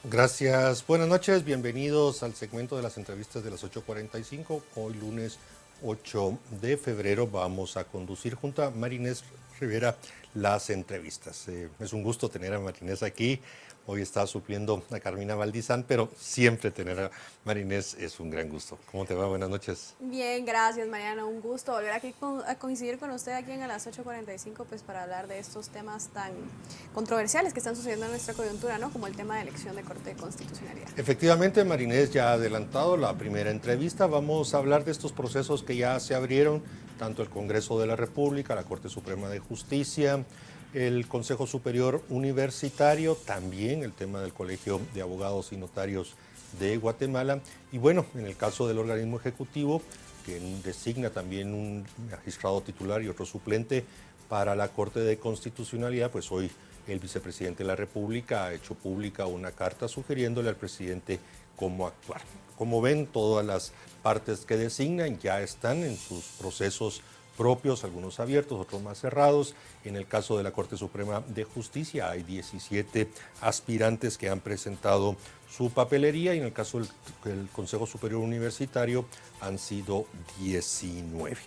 Gracias, buenas noches, bienvenidos al segmento de las entrevistas de las 8:45. Hoy lunes 8 de febrero vamos a conducir junto a Marinés Rivera las entrevistas. Es un gusto tener a Marinés aquí. Hoy está supliendo a Carmina Valdizán, pero siempre tener a Marinés es un gran gusto. ¿Cómo te va? Buenas noches. Bien, gracias Mariana, un gusto volver aquí a coincidir con usted aquí en a las 8:45 pues para hablar de estos temas tan controversiales que están sucediendo en nuestra coyuntura, ¿no? Como el tema de elección de Corte de Constitucionalidad. Efectivamente, Marinés ya ha adelantado la primera entrevista. Vamos a hablar de estos procesos que ya se abrieron, tanto el Congreso de la República, la Corte Suprema de Justicia, el Consejo Superior Universitario, también el tema del Colegio de Abogados y Notarios de Guatemala. Y bueno, en el caso del organismo ejecutivo, que designa también un magistrado titular y otro suplente para la Corte de Constitucionalidad, pues hoy el vicepresidente de la República ha hecho pública una carta sugiriéndole al presidente cómo actuar. Como ven, todas las partes que designan ya están en sus procesos propios, algunos abiertos, otros más cerrados. En el caso de la Corte Suprema de Justicia hay 17 aspirantes que han presentado su papelería y en el caso del Consejo Superior Universitario han sido 19.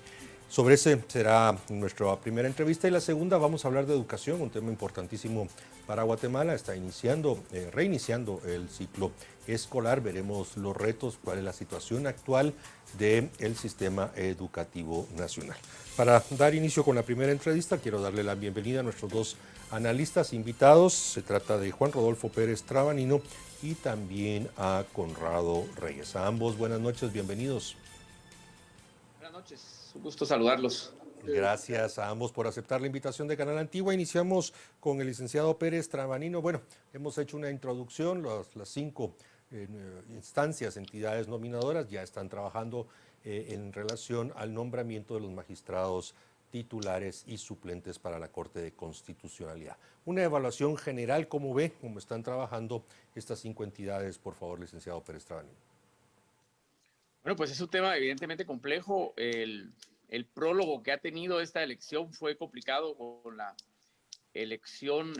Sobre ese será nuestra primera entrevista y la segunda vamos a hablar de educación, un tema importantísimo para Guatemala. Está reiniciando el ciclo escolar. Veremos los retos, cuál es la situación actual del sistema educativo nacional. Para dar inicio con la primera entrevista, quiero darle la bienvenida a nuestros dos analistas invitados. Se trata de Juan Rodolfo Pérez Trabanino y también a Conrado Reyes. A ambos, buenas noches, bienvenidos. Buenas noches, un gusto saludarlos. Gracias a ambos por aceptar la invitación de Canal Antigua. Iniciamos con el licenciado Pérez Trabanino. Bueno, hemos hecho una introducción, las 5 instancias, entidades nominadoras ya están trabajando en relación al nombramiento de los magistrados titulares y suplentes para la Corte de Constitucionalidad. Una evaluación general, ¿cómo ve cómo están trabajando estas 5 entidades? Por favor, licenciado Pérez Trabanino. Bueno, pues es un tema evidentemente complejo. El prólogo que ha tenido esta elección fue complicado con la elección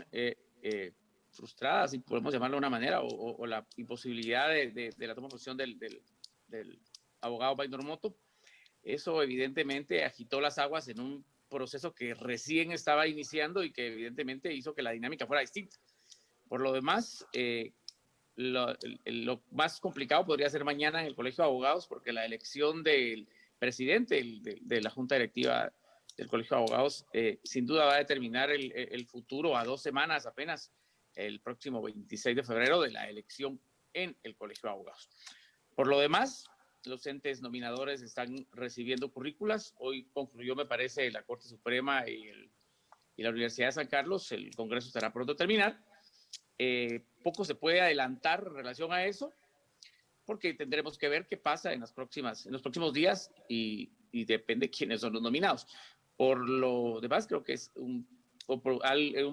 frustrada, si podemos llamarlo de una manera, o la imposibilidad de la toma de posición del abogado Bainor Moto. Eso evidentemente agitó las aguas en un proceso que recién estaba iniciando y que evidentemente hizo que la dinámica fuera distinta. Por lo demás, lo más complicado podría ser mañana en el Colegio de Abogados, porque la elección del presidente de la Junta Directiva del Colegio de Abogados sin duda va a determinar el futuro a 2 semanas apenas, el próximo 26 de febrero, de la elección en el Colegio de Abogados. Por lo demás, los entes nominadores están recibiendo currículas. Hoy concluyó, me parece, la Corte Suprema y la Universidad de San Carlos. El Congreso estará pronto a terminar. Poco se puede adelantar en relación a eso, porque tendremos que ver qué pasa en los próximos días y depende quiénes son los nominados. Por lo demás, creo que es un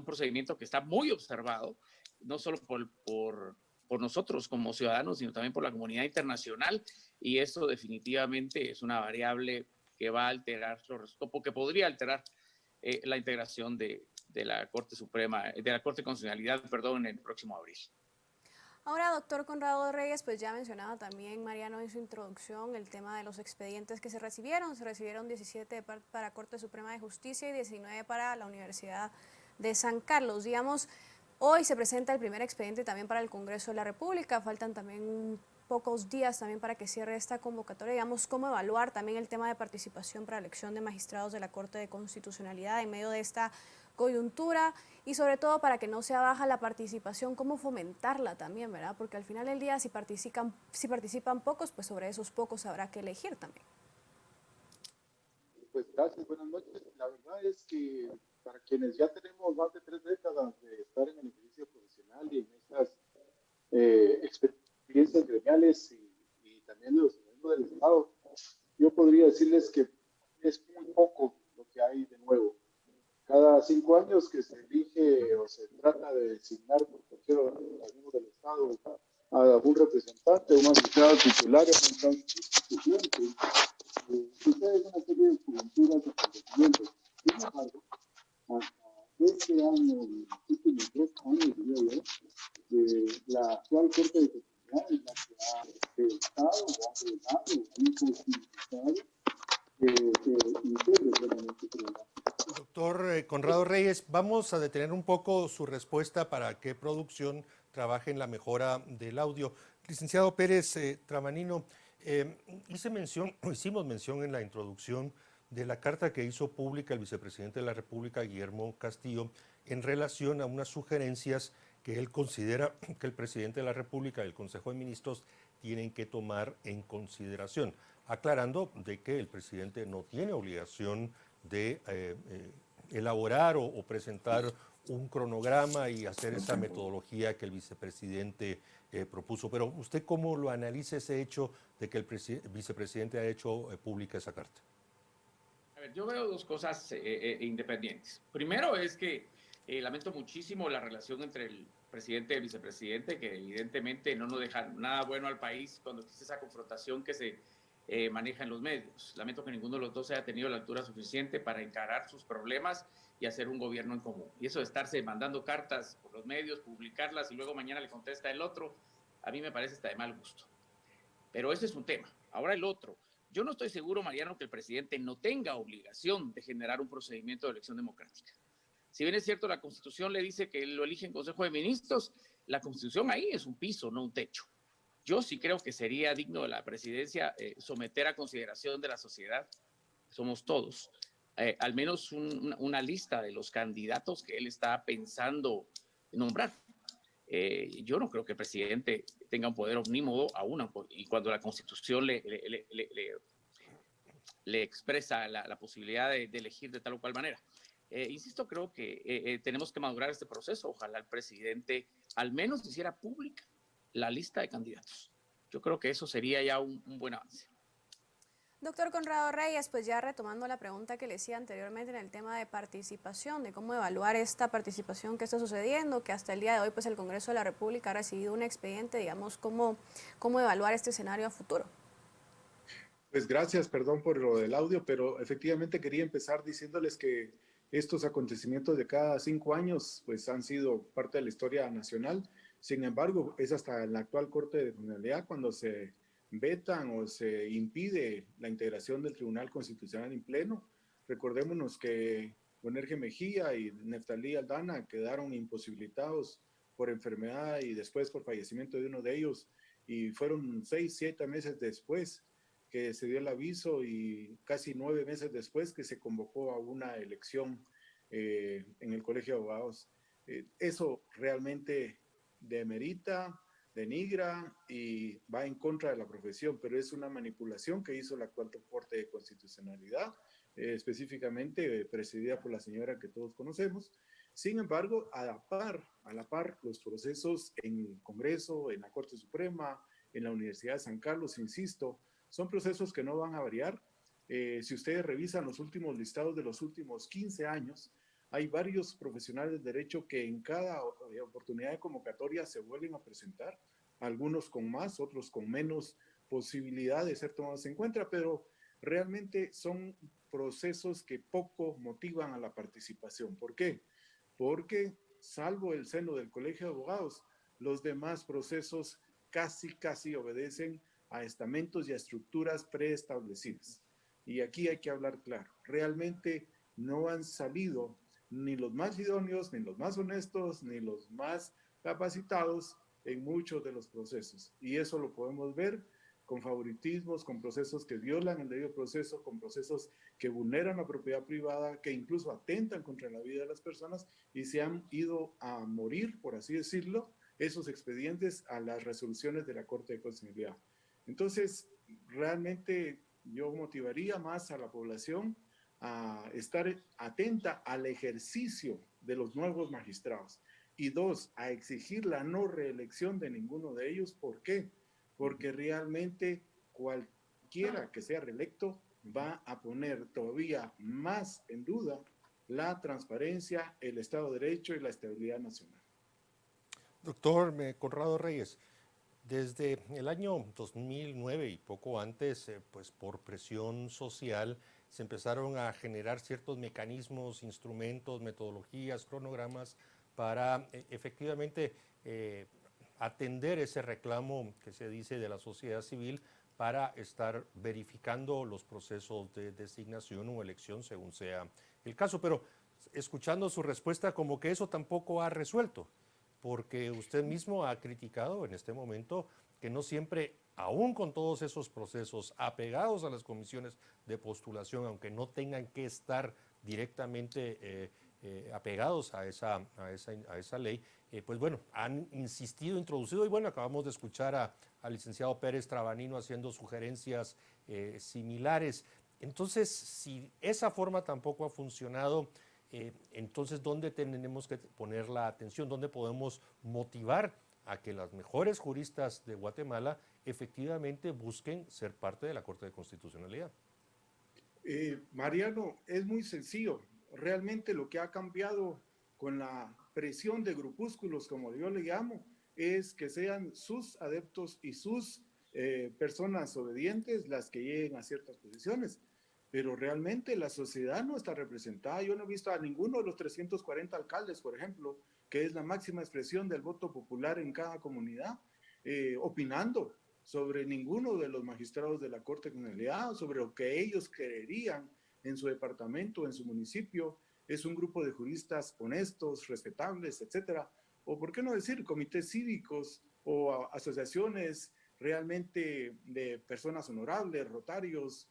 procedimiento que está muy observado, no solo por nosotros como ciudadanos, sino también por la comunidad internacional, y eso definitivamente es una variable que va a alterar los resultados, que podría alterar la integración de la Corte Suprema, de la Corte de Constitucionalidad, perdón, en el próximo abril. Ahora, doctor Conrado Reyes, pues ya mencionaba también Mariano en su introducción el tema de los expedientes que se recibieron 17 para Corte Suprema de Justicia y 19 para la Universidad de San Carlos. Digamos, hoy se presenta el primer expediente también para el Congreso de la República, faltan también pocos días también para que cierre esta convocatoria. Digamos, cómo evaluar también el tema de participación para elección de magistrados de la Corte de Constitucionalidad en medio de esta coyuntura y sobre todo para que no sea baja la participación, cómo fomentarla también, ¿verdad? Porque al final del día si participan pocos, pues sobre esos pocos habrá que elegir también. Pues gracias, buenas noches. La verdad es que para quienes ya tenemos más de 3 décadas de estar en el ejercicio profesional y en estas experiencias gremiales y también de los organismos del Estado, yo podría decirles que es muy poco lo que hay de nuevo. Cada 5 años que se elige o se trata de designar por cualquier organismo del Estado a algún representante, un magistrado titular, un constituyente, sucede una serie de coyunturas de acontecimientos. Sin embargo, hasta este año, los últimos 2 años, diría yo, la actual Corte de Constitucionalidad es la que ha estado o ha ordenado, ha imposibilitado integros de la nuestra. Doctor Conrado Reyes, vamos a detener un poco su respuesta para que producción trabaje en la mejora del audio. Licenciado Pérez Tramanino, hicimos mención en la introducción de la carta que hizo pública el vicepresidente de la República, Guillermo Castillo, en relación a unas sugerencias que él considera que el presidente de la República y el Consejo de Ministros tienen que tomar en consideración, aclarando de que el presidente no tiene obligación de elaborar o presentar un cronograma y hacer esa metodología que el vicepresidente propuso. Pero ¿usted cómo lo analiza ese hecho de que el vicepresidente ha hecho pública esa carta? A ver, yo veo dos cosas independientes. Primero es que lamento muchísimo la relación entre el presidente y el vicepresidente, que evidentemente no nos deja nada bueno al país cuando existe esa confrontación que se maneja en los medios. Lamento que ninguno de los dos haya tenido la altura suficiente para encarar sus problemas y hacer un gobierno en común. Y eso de estarse mandando cartas por los medios, publicarlas y luego mañana le contesta el otro, a mí me parece hasta de mal gusto. Pero ese es un tema. Ahora el otro. Yo no estoy seguro, Mariano, que el presidente no tenga obligación de generar un procedimiento de elección democrática. Si bien es cierto, la Constitución le dice que lo elige en Consejo de Ministros, la Constitución ahí es un piso, no un techo. Yo sí creo que sería digno de la presidencia someter a consideración de la sociedad, somos todos, al menos una lista de los candidatos que él está pensando nombrar. Yo no creo que el presidente tenga un poder omnímodo aún, y cuando la Constitución le expresa la posibilidad de elegir de tal o cual manera. Insisto, creo que tenemos que madurar este proceso. Ojalá el presidente al menos hiciera pública la lista de candidatos. Yo creo que eso sería ya un buen avance. Doctor Conrado Reyes, pues ya retomando la pregunta que le hacía anteriormente en el tema de participación, de cómo evaluar esta participación que está sucediendo, que hasta el día de hoy pues el Congreso de la República ha recibido un expediente, digamos, cómo evaluar este escenario a futuro. Pues gracias, perdón por lo del audio, pero efectivamente quería empezar diciéndoles que estos acontecimientos de cada 5 años pues han sido parte de la historia nacional. Sin embargo, es hasta la actual Corte de Constitucionalidad cuando se vetan o se impide la integración del Tribunal Constitucional en pleno. Recordémonos que Bonerge Mejía y Neftalí Aldana quedaron imposibilitados por enfermedad y después por fallecimiento de uno de ellos, y fueron 6, 7 meses después que se dio el aviso y casi 9 meses después que se convocó a una elección en el Colegio de Abogados. Eso realmente demerita, denigra y va en contra de la profesión, pero es una manipulación que hizo la actual Corte de Constitucionalidad, específicamente presidida por la señora que todos conocemos. Sin embargo, a la par, los procesos en el Congreso, en la Corte Suprema, en la Universidad de San Carlos, insisto, son procesos que no van a variar. Si ustedes revisan los últimos listados de los últimos 15 años, hay varios profesionales de derecho que en cada oportunidad de convocatoria se vuelven a presentar, algunos con más, otros con menos posibilidad de ser tomados en cuenta, pero realmente son procesos que poco motivan a la participación. ¿Por qué? Porque, salvo el seno del Colegio de Abogados, los demás procesos casi obedecen a estamentos y a estructuras preestablecidas. Y aquí hay que hablar claro. Realmente no han salido ni los más idóneos, ni los más honestos, ni los más capacitados en muchos de los procesos. Y eso lo podemos ver con favoritismos, con procesos que violan el debido proceso, con procesos que vulneran la propiedad privada, que incluso atentan contra la vida de las personas y se han ido a morir, por así decirlo, esos expedientes a las resoluciones de la Corte de Constitucionalidad. Entonces, realmente yo motivaría más a la población a estar atenta al ejercicio de los nuevos magistrados. Y 2, a exigir la no reelección de ninguno de ellos. ¿Por qué? Porque realmente cualquiera que sea reelecto va a poner todavía más en duda la transparencia, el Estado de Derecho y la estabilidad nacional. Doctor Conrado Reyes, desde el año 2009 y poco antes, pues por presión social, se empezaron a generar ciertos mecanismos, instrumentos, metodologías, cronogramas para efectivamente atender ese reclamo que se dice de la sociedad civil para estar verificando los procesos de designación o elección según sea el caso. Pero escuchando su respuesta, como que eso tampoco ha resuelto, porque usted mismo ha criticado en este momento que no siempre, aún con todos esos procesos apegados a las comisiones de postulación, aunque no tengan que estar directamente apegados a esa ley, pues bueno, han insistido, introducido, y bueno, acabamos de escuchar al licenciado Pérez Trabanino haciendo sugerencias similares. Entonces, si esa forma tampoco ha funcionado, entonces, ¿dónde tenemos que poner la atención? ¿Dónde podemos motivar a que las mejores juristas de Guatemala efectivamente busquen ser parte de la Corte de Constitucionalidad? Mariano, es muy sencillo. Realmente lo que ha cambiado con la presión de grupúsculos, como yo le llamo, es que sean sus adeptos y sus personas obedientes las que lleguen a ciertas posiciones. Pero realmente la sociedad no está representada. Yo no he visto a ninguno de los 340 alcaldes, por ejemplo, que es la máxima expresión del voto popular en cada comunidad, opinando sobre ninguno de los magistrados de la Corte de Constitucionalidad, sobre lo que ellos creerían en su departamento, en su municipio. Es un grupo de juristas honestos, respetables, etcétera. O por qué no decir comités cívicos o asociaciones realmente de personas honorables, rotarios,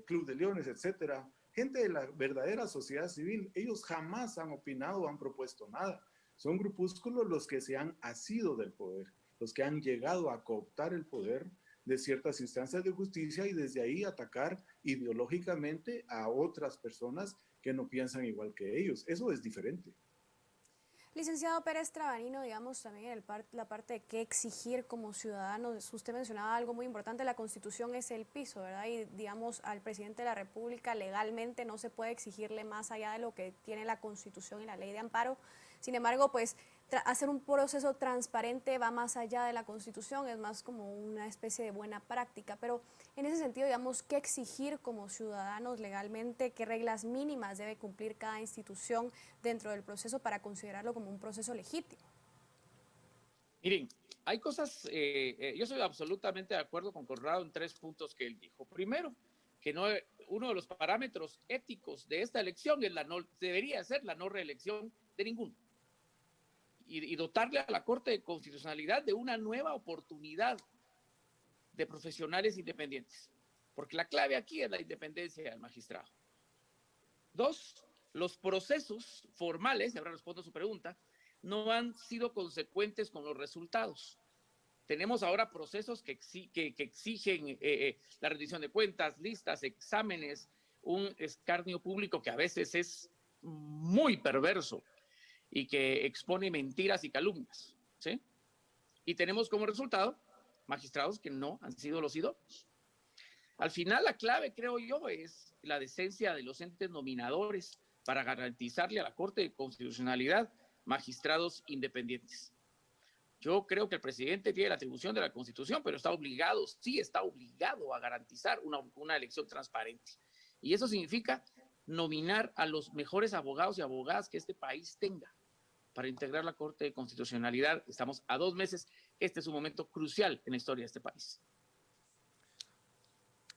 Club de Leones, etcétera. Gente de la verdadera sociedad civil. Ellos jamás han opinado o han propuesto nada. Son grupúsculos los que se han asido del poder, los que han llegado a cooptar el poder de ciertas instancias de justicia y desde ahí atacar ideológicamente a otras personas que no piensan igual que ellos. Eso es diferente. Licenciado Pérez Trabanino, digamos también la parte de qué exigir como ciudadanos. Usted mencionaba algo muy importante, la Constitución es el piso, ¿verdad? Y digamos al presidente de la República legalmente no se puede exigirle más allá de lo que tiene la Constitución y la ley de amparo. Sin embargo, pues hacer un proceso transparente va más allá de la Constitución, es más como una especie de buena práctica. Pero en ese sentido, digamos, ¿qué exigir como ciudadanos legalmente? ¿Qué reglas mínimas debe cumplir cada institución dentro del proceso para considerarlo como un proceso legítimo? Miren, hay cosas, yo soy absolutamente de acuerdo con Conrado en 3 puntos que él dijo. Primero, que no, uno de los parámetros éticos de esta elección es debería ser la no reelección de ninguno. Y dotarle a la Corte de Constitucionalidad de una nueva oportunidad de profesionales independientes. Porque la clave aquí es la independencia del magistrado. 2, los procesos formales, y ahora respondo a su pregunta, no han sido consecuentes con los resultados. Tenemos ahora procesos que exigen la rendición de cuentas, listas, exámenes, un escarnio público que a veces es muy perverso y que expone mentiras y calumnias, ¿sí? Y tenemos como resultado magistrados que no han sido los idóneos. Al final, la clave, creo yo, es la decencia de los entes nominadores para garantizarle a la Corte de Constitucionalidad magistrados independientes. Yo creo que el presidente tiene la atribución de la Constitución, pero está obligado, sí está obligado a garantizar una elección transparente. Y eso significa nominar a los mejores abogados y abogadas que este país tenga para integrar la Corte de Constitucionalidad. Estamos a 2 meses. Este es un momento crucial en la historia de este país.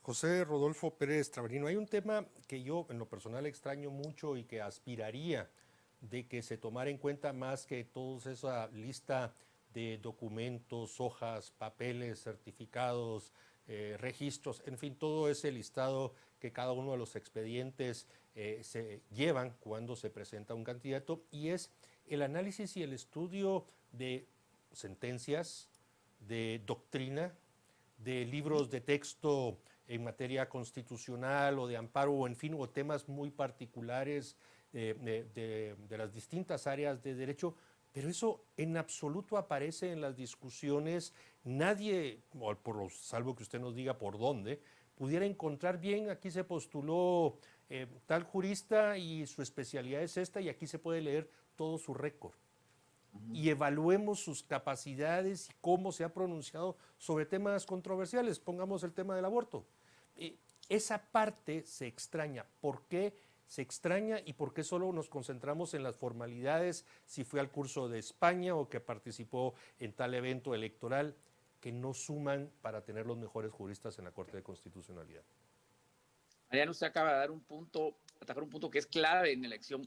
José Rodolfo Pérez Trabanino, hay un tema que yo en lo personal extraño mucho y que aspiraría de que se tomara en cuenta más que toda esa lista de documentos, hojas, papeles, certificados, registros, en fin, todo ese listado que cada uno de los expedientes se llevan cuando se presenta un candidato, y es el análisis y el estudio de sentencias, de doctrina, de libros de texto en materia constitucional o de amparo, o en fin, o temas muy particulares de las distintas áreas de derecho, pero eso en absoluto aparece en las discusiones. Nadie, salvo que usted nos diga por dónde, pudiera encontrar bien, aquí se postuló tal jurista y su especialidad es esta, y aquí se puede leer todo su récord. Y evaluemos sus capacidades y cómo se ha pronunciado sobre temas controversiales. Pongamos el tema del aborto. Esa parte se extraña. ¿Por qué se extraña y por qué solo nos concentramos en las formalidades, si fue al curso de España o que participó en tal evento electoral, que no suman para tener los mejores juristas en la Corte de Constitucionalidad. Mariano, usted acaba de dar un punto, atacar un punto que es clave en la elección.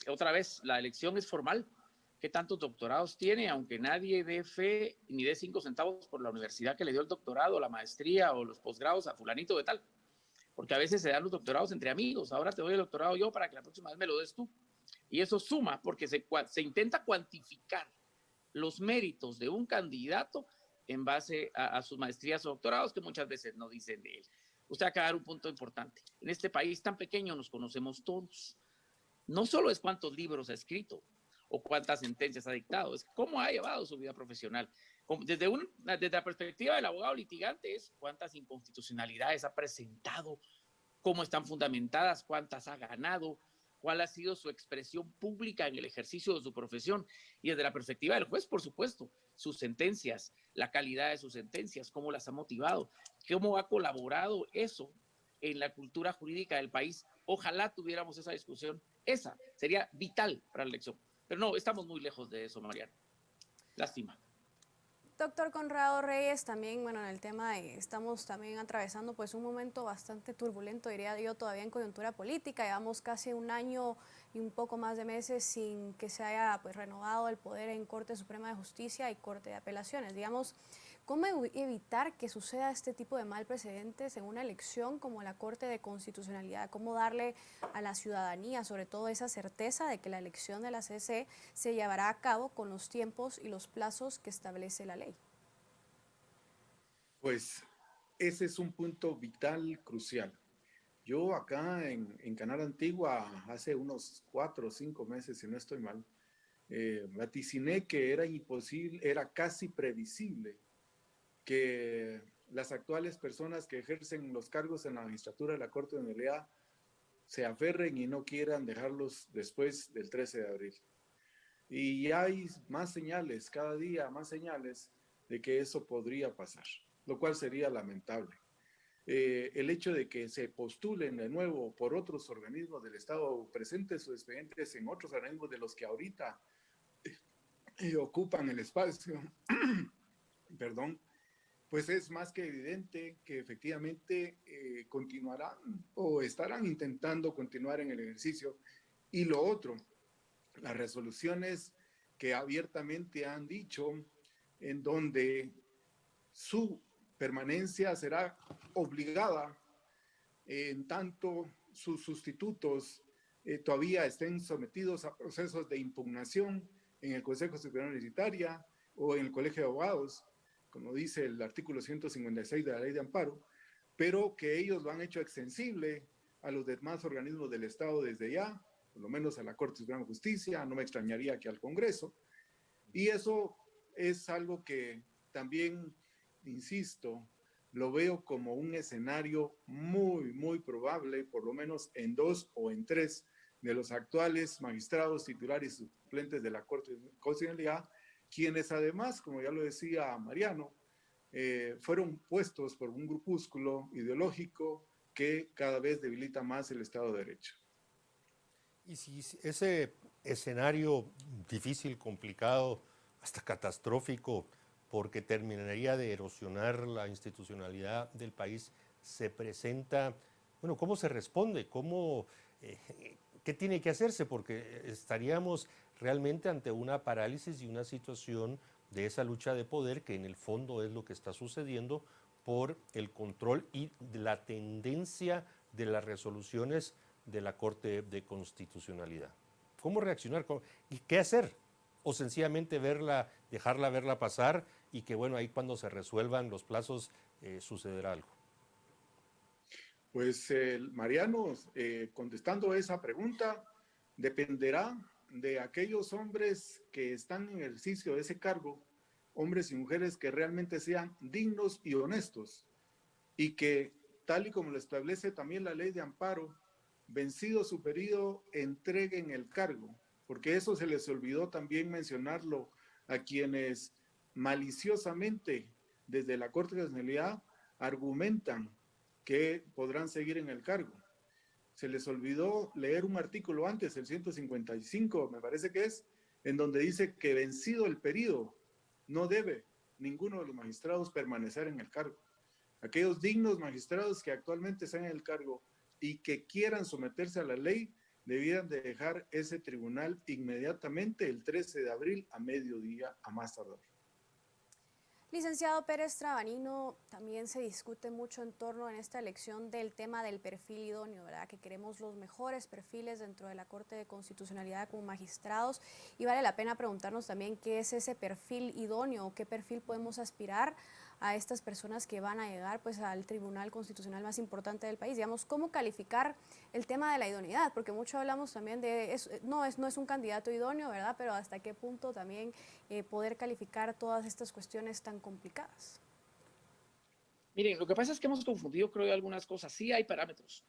Otra vez, la elección es formal. ¿Qué tantos doctorados tiene? Aunque nadie dé fe ni dé 5 centavos por la universidad que le dio el doctorado, la maestría o los posgrados a fulanito de tal. Porque a veces se dan los doctorados entre amigos. Ahora te doy el doctorado yo para que la próxima vez me lo des tú. Y eso suma porque se intenta cuantificar los méritos de un candidato en base a sus maestrías o doctorados que muchas veces no dicen de él. Usted acaba de dar un punto importante. En este país tan pequeño nos conocemos todos. No solo es cuántos libros ha escrito o cuántas sentencias ha dictado, es cómo ha llevado su vida profesional. Desde la perspectiva del abogado litigante es cuántas inconstitucionalidades ha presentado, cómo están fundamentadas, cuántas ha ganado, cuál ha sido su expresión pública en el ejercicio de su profesión. Y desde la perspectiva del juez, por supuesto, sus sentencias, la calidad de sus sentencias, cómo las ha motivado, cómo ha colaborado eso en la cultura jurídica del país. Ojalá tuviéramos esa discusión. Esa sería vital para la elección. Pero no, estamos muy lejos de eso, Mariano. Lástima. Doctor Conrado Reyes, también, bueno, en el tema estamos también atravesando pues un momento bastante turbulento, diría yo, todavía en coyuntura política. Llevamos casi un año y un poco más de meses sin que se haya pues renovado el poder en Corte Suprema de Justicia y Corte de Apelaciones. Digamos, ¿cómo evitar que suceda este tipo de mal precedentes en una elección como la Corte de Constitucionalidad? ¿Cómo darle a la ciudadanía, sobre todo, esa certeza de que la elección de la CC se llevará a cabo con los tiempos y los plazos que establece la ley? Pues ese es un punto vital, crucial. Yo acá en Canal Antigua, hace unos 4 o 5 meses, si no estoy mal, vaticiné que era imposible, era casi previsible que las actuales personas que ejercen los cargos en la magistratura de la Corte de Nulidad se aferren y no quieran dejarlos después del 13 de abril. Y hay más señales, cada día más señales de que eso podría pasar, lo cual sería lamentable. El hecho de que se postulen de nuevo por otros organismos del Estado o presenten sus expedientes en otros organismos de los que ahorita ocupan el espacio, perdón, pues es más que evidente que efectivamente continuarán o estarán intentando continuar en el ejercicio. Y lo otro, las resoluciones que abiertamente han dicho en donde su permanencia será obligada en tanto sus sustitutos todavía estén sometidos a procesos de impugnación en el Consejo Superior Universitario o en el Colegio de Abogados, como dice el artículo 156 de la Ley de Amparo, pero que ellos lo han hecho extensible a los demás organismos del Estado desde ya, por lo menos a la Corte Suprema de Justicia, no me extrañaría que al Congreso, y eso es algo que también, insisto, lo veo como un escenario muy, muy probable, por lo menos en 2 o en 3 de los actuales magistrados titulares y suplentes de la Corte de Constitucionalidad, quienes además, como ya lo decía Mariano, fueron puestos por un grupúsculo ideológico que cada vez debilita más el Estado de Derecho. Y si ese escenario difícil, complicado, hasta catastrófico, porque terminaría de erosionar la institucionalidad del país, se presenta, bueno, ¿cómo se responde? ¿Qué tiene que hacerse? Porque estaríamos realmente ante una parálisis y una situación de esa lucha de poder que en el fondo es lo que está sucediendo por el control y la tendencia de las resoluciones de la Corte de Constitucionalidad. ¿Cómo reaccionar? ¿Y qué hacer? O sencillamente dejarla verla pasar y que bueno, ahí cuando se resuelvan los plazos sucederá algo. Pues Mariano, contestando esa pregunta, dependerá de aquellos hombres que están en ejercicio de ese cargo, hombres y mujeres que realmente sean dignos y honestos y que, tal y como lo establece también la Ley de Amparo, vencido su periodo, entreguen el cargo, porque eso se les olvidó también mencionarlo a quienes maliciosamente desde la Corte de Constitucionalidad argumentan que podrán seguir en el cargo. se les olvidó leer un artículo antes, el 155, me parece que es, en donde dice que vencido el periodo, no debe ninguno de los magistrados permanecer en el cargo. Aquellos dignos magistrados que actualmente están en el cargo y que quieran someterse a la ley, debieran de dejar ese tribunal inmediatamente el 13 de abril a mediodía a más tardar. Licenciado Pérez Trabanino, también se discute mucho en torno en esta elección del tema del perfil idóneo, ¿verdad? Que queremos los mejores perfiles dentro de la Corte de Constitucionalidad como magistrados, y vale la pena preguntarnos también qué es ese perfil idóneo, qué perfil podemos aspirar a estas personas que van a llegar pues al Tribunal Constitucional más importante del país. Digamos, ¿cómo calificar el tema de la idoneidad? Porque mucho hablamos también de, no es un candidato idóneo, ¿verdad? Pero hasta qué punto también poder calificar todas estas cuestiones tan complicadas. Miren, lo que pasa es que hemos confundido, creo, algunas cosas. Sí hay parámetros.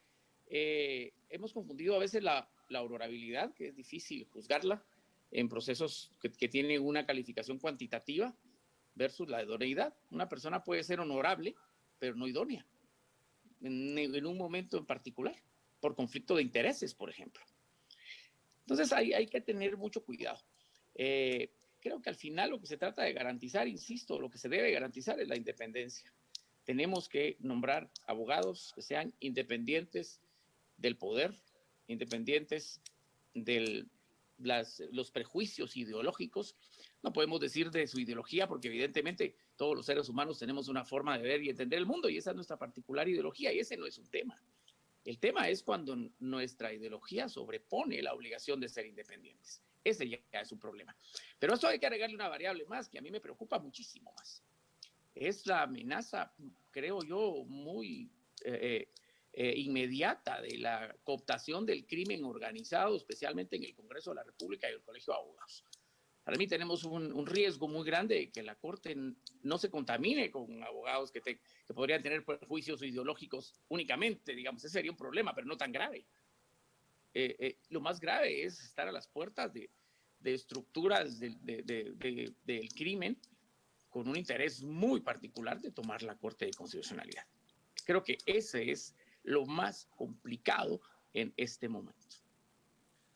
Hemos confundido a veces la honorabilidad, que es difícil juzgarla en procesos que tienen una calificación cuantitativa, versus la idoneidad. Una persona puede ser honorable, pero no idónea, en un momento en particular, por conflicto de intereses, por ejemplo. Entonces hay que tener mucho cuidado. Creo que al final lo que se trata de garantizar, insisto, lo que se debe garantizar es la independencia. Tenemos que nombrar abogados que sean independientes del poder, independientes de los prejuicios ideológicos. No podemos decir de su ideología porque evidentemente todos los seres humanos tenemos una forma de ver y entender el mundo y esa es nuestra particular ideología y ese no es un tema. El tema es cuando nuestra ideología sobrepone la obligación de ser independientes. Ese ya es un problema. Pero esto hay que agregarle una variable más que a mí me preocupa muchísimo más. Es la amenaza, creo yo, muy inmediata de la cooptación del crimen organizado, especialmente en el Congreso de la República y el Colegio de Abogados. Para mí tenemos un riesgo muy grande de que la Corte no se contamine con abogados que podrían tener prejuicios ideológicos únicamente, digamos, ese sería un problema, pero no tan grave. Lo más grave es estar a las puertas de estructuras del crimen con un interés muy particular de tomar la Corte de Constitucionalidad. Creo que ese es lo más complicado en este momento.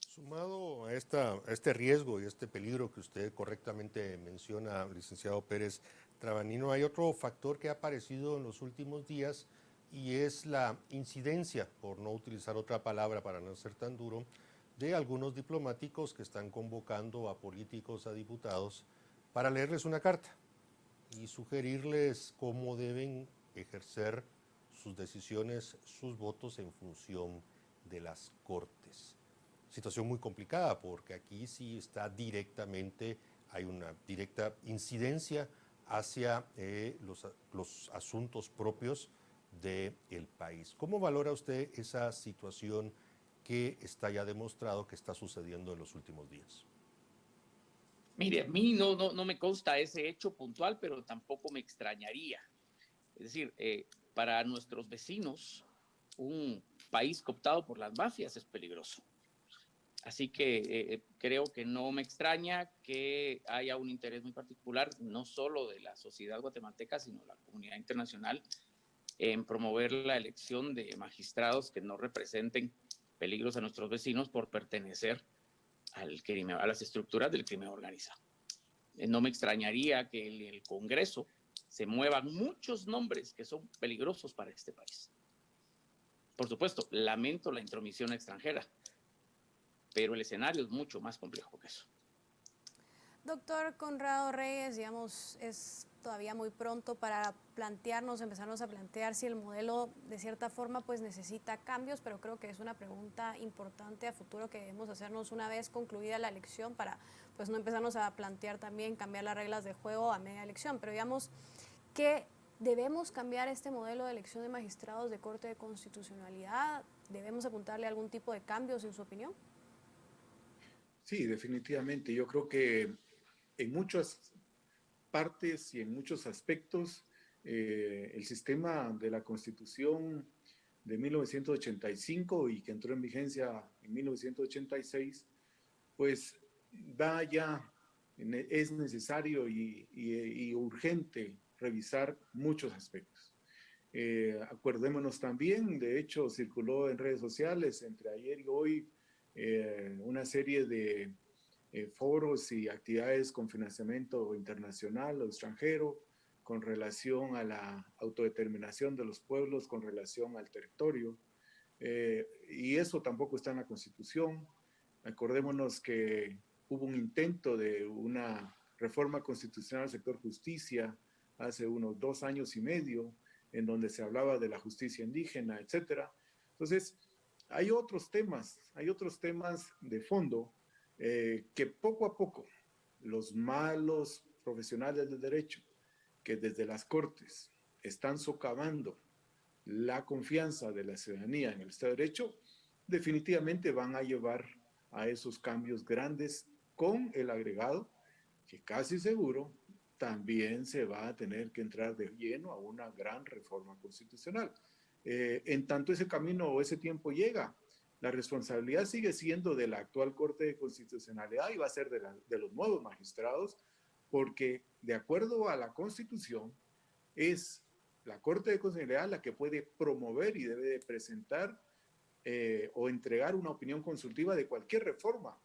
Sumado a este riesgo y este peligro que usted correctamente menciona, licenciado Pérez Trabanino, hay otro factor que ha aparecido en los últimos días y es la incidencia, por no utilizar otra palabra para no ser tan duro, de algunos diplomáticos que están convocando a políticos, a diputados, para leerles una carta y sugerirles cómo deben ejercer sus decisiones, sus votos en función de las Cortes. Situación muy complicada porque aquí sí está directamente, hay una directa incidencia hacia los asuntos propios del país. ¿Cómo valora usted esa situación que está ya demostrado que está sucediendo en los últimos días? Mire, a mí no me consta ese hecho puntual, pero tampoco me extrañaría. Es decir, para nuestros vecinos, un país cooptado por las mafias es peligroso. Así que creo que no me extraña que haya un interés muy particular, no solo de la sociedad guatemalteca, sino de la comunidad internacional, en promover la elección de magistrados que no representen peligros a nuestros vecinos por pertenecer al crimen, a las estructuras del crimen organizado. No me extrañaría que en el Congreso se muevan muchos nombres que son peligrosos para este país. Por supuesto, lamento la intromisión extranjera, pero el escenario es mucho más complejo que eso. Doctor Conrado Reyes, digamos, es todavía muy pronto para empezarnos a plantear si el modelo de cierta forma pues necesita cambios, pero creo que es una pregunta importante a futuro que debemos hacernos una vez concluida la elección para pues no empezarnos a plantear también cambiar las reglas de juego a media elección, pero digamos que debemos cambiar este modelo de elección de magistrados de Corte de Constitucionalidad, debemos apuntarle algún tipo de cambios en su opinión. Sí, definitivamente. Yo creo que en muchas partes y en muchos aspectos, el sistema de la Constitución de 1985 y que entró en vigencia en 1986, pues va ya, es necesario y urgente revisar muchos aspectos. Acordémonos también, de hecho, circuló en redes sociales entre ayer y hoy una serie de foros y actividades con financiamiento internacional o extranjero con relación a la autodeterminación de los pueblos, con relación al territorio. Y eso tampoco está en la Constitución. Acordémonos que hubo un intento de una reforma constitucional del sector justicia hace unos 2 años y medio, en donde se hablaba de la justicia indígena, etcétera. Entonces, hay otros temas de fondo que poco a poco los malos profesionales del derecho, que desde las cortes están socavando la confianza de la ciudadanía en el Estado de Derecho, definitivamente van a llevar a esos cambios grandes con el agregado que casi seguro también se va a tener que entrar de lleno a una gran reforma constitucional. En tanto ese camino o ese tiempo llega, la responsabilidad sigue siendo de la actual Corte de Constitucionalidad y va a ser de los nuevos magistrados, porque de acuerdo a la Constitución es la Corte de Constitucionalidad la que puede promover y debe de presentar o entregar una opinión consultiva de cualquier reforma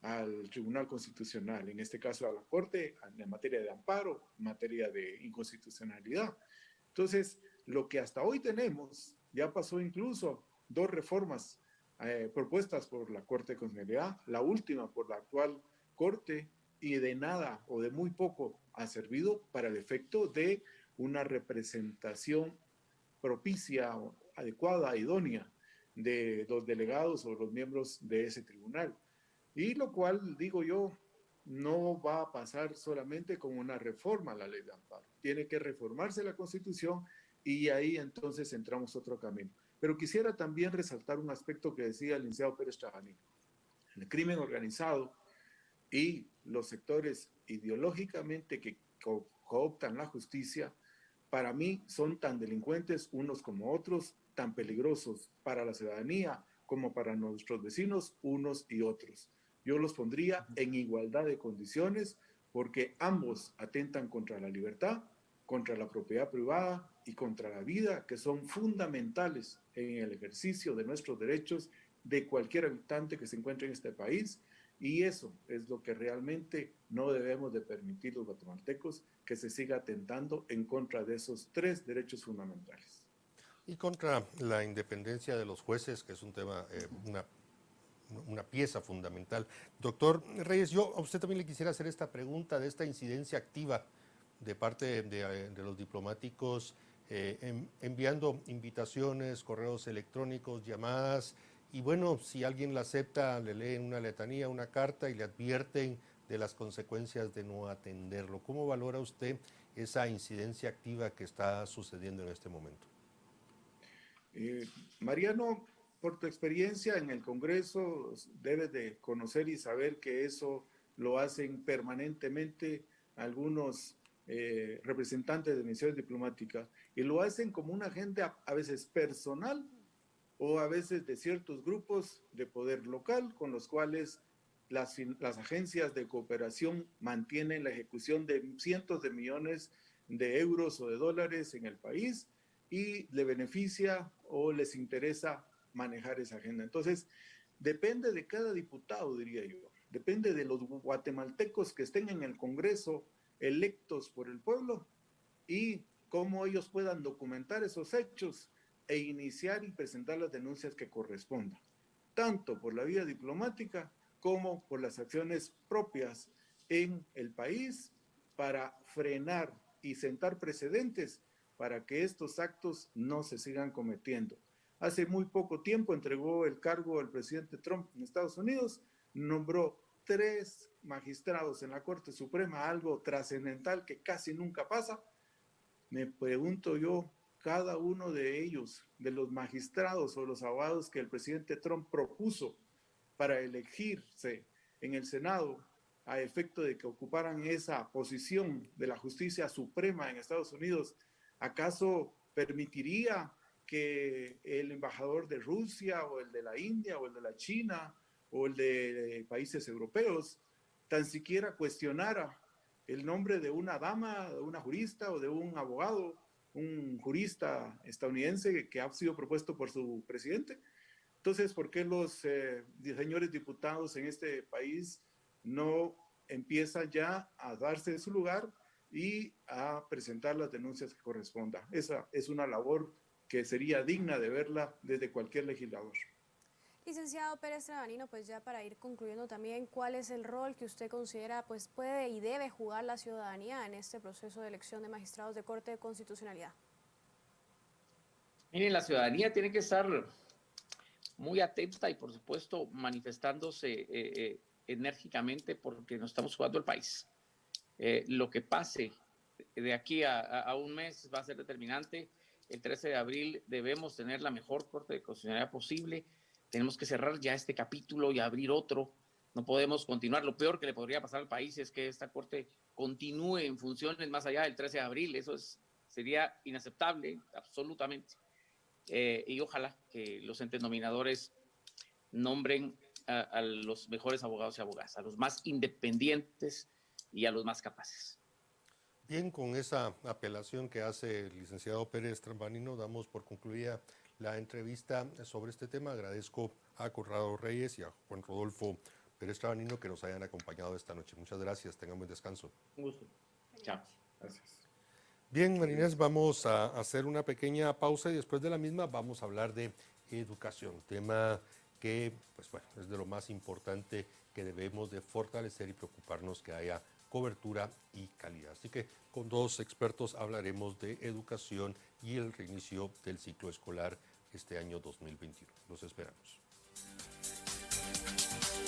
al Tribunal Constitucional, en este caso a la Corte, en materia de amparo, en materia de inconstitucionalidad. Entonces, lo que hasta hoy tenemos, ya pasó incluso 2 reformas propuestas por la Corte de Constitucionalidad, la última por la actual Corte, y de nada o de muy poco ha servido para el efecto de una representación propicia, adecuada, idónea de los delegados o los miembros de ese tribunal. Y lo cual, digo yo, no va a pasar solamente con una reforma a la ley de amparo. Tiene que reformarse la Constitución y ahí entonces entramos otro camino. Pero quisiera también resaltar un aspecto que decía el licenciado Pérez Trabanino. El crimen organizado y los sectores ideológicamente que cooptan la justicia, para mí son tan delincuentes unos como otros, tan peligrosos para la ciudadanía como para nuestros vecinos, unos y otros. Yo los pondría en igualdad de condiciones porque ambos atentan contra la libertad, contra la propiedad privada y contra la vida, que son fundamentales en el ejercicio de nuestros derechos de cualquier habitante que se encuentre en este país. Y eso es lo que realmente no debemos de permitir los guatemaltecos, que se siga atentando en contra de esos 3 derechos fundamentales. Y contra la independencia de los jueces, que es un tema, una pieza fundamental. Doctor Reyes, yo a usted también le quisiera hacer esta pregunta de esta incidencia activa de parte de los diplomáticos, enviando invitaciones, correos electrónicos, llamadas, y bueno, si alguien la acepta, le leen una letanía, una carta y le advierten de las consecuencias de no atenderlo. ¿Cómo valora usted esa incidencia activa que está sucediendo en este momento? Mariano, por tu experiencia en el Congreso, debes de conocer y saber que eso lo hacen permanentemente algunos representantes de misiones diplomáticas, y lo hacen como una agenda a veces personal o a veces de ciertos grupos de poder local con los cuales las agencias de cooperación mantienen la ejecución de cientos de millones de euros o de dólares en el país, y le beneficia o les interesa manejar esa agenda. Entonces, depende de cada diputado, diría yo. Depende de los guatemaltecos que estén en el Congreso electos por el pueblo y cómo ellos puedan documentar esos hechos e iniciar y presentar las denuncias que correspondan, tanto por la vía diplomática como por las acciones propias en el país para frenar y sentar precedentes para que estos actos no se sigan cometiendo. Hace muy poco tiempo entregó el cargo el presidente Trump en Estados Unidos, nombró 3 magistrados en la Corte Suprema, algo trascendental que casi nunca pasa. Me pregunto yo, cada uno de ellos, de los magistrados o los abogados que el presidente Trump propuso para elegirse en el Senado a efecto de que ocuparan esa posición de la justicia suprema en Estados Unidos, ¿acaso permitiría que el embajador de Rusia o el de la India o el de la China o el de países europeos tan siquiera cuestionara el nombre de una dama, de una jurista o de un abogado un jurista estadounidense que ha sido propuesto por su presidente. Entonces, ¿por qué los señores diputados en este país no empiezan ya a darse su lugar y a presentar las denuncias que corresponda? Esa es una labor que sería digna de verla desde cualquier legislador. Licenciado Pérez Trabanino, pues ya para ir concluyendo también, ¿cuál es el rol que usted considera pues puede y debe jugar la ciudadanía en este proceso de elección de magistrados de Corte de Constitucionalidad? Miren, la ciudadanía tiene que estar muy atenta y, por supuesto, manifestándose enérgicamente porque nos estamos jugando el país. Lo que pase de aquí a un mes va a ser determinante. El 13 de abril debemos tener la mejor Corte de Constitucionalidad posible. Tenemos que cerrar ya este capítulo y abrir otro. No podemos continuar. Lo peor que le podría pasar al país es que esta Corte continúe en funciones más allá del 13 de abril. Eso sería inaceptable, absolutamente. Y ojalá que los entes nominadores nombren a los mejores abogados y abogadas, a los más independientes y a los más capaces. Bien, con esa apelación que hace el licenciado Pérez Trabanino, damos por concluida la entrevista sobre este tema. Agradezco a Conrado Reyes y a Juan Rodolfo Pérez Trabanino que nos hayan acompañado esta noche. Muchas gracias, tengan buen descanso. Un gusto. Chao. Gracias. Bien, Marinés, vamos a hacer una pequeña pausa y después de la misma vamos a hablar de educación, tema que pues bueno, es de lo más importante que debemos de fortalecer y preocuparnos que haya cobertura y calidad. Así que con dos expertos hablaremos de educación y el reinicio del ciclo escolar este año 2021. Los esperamos.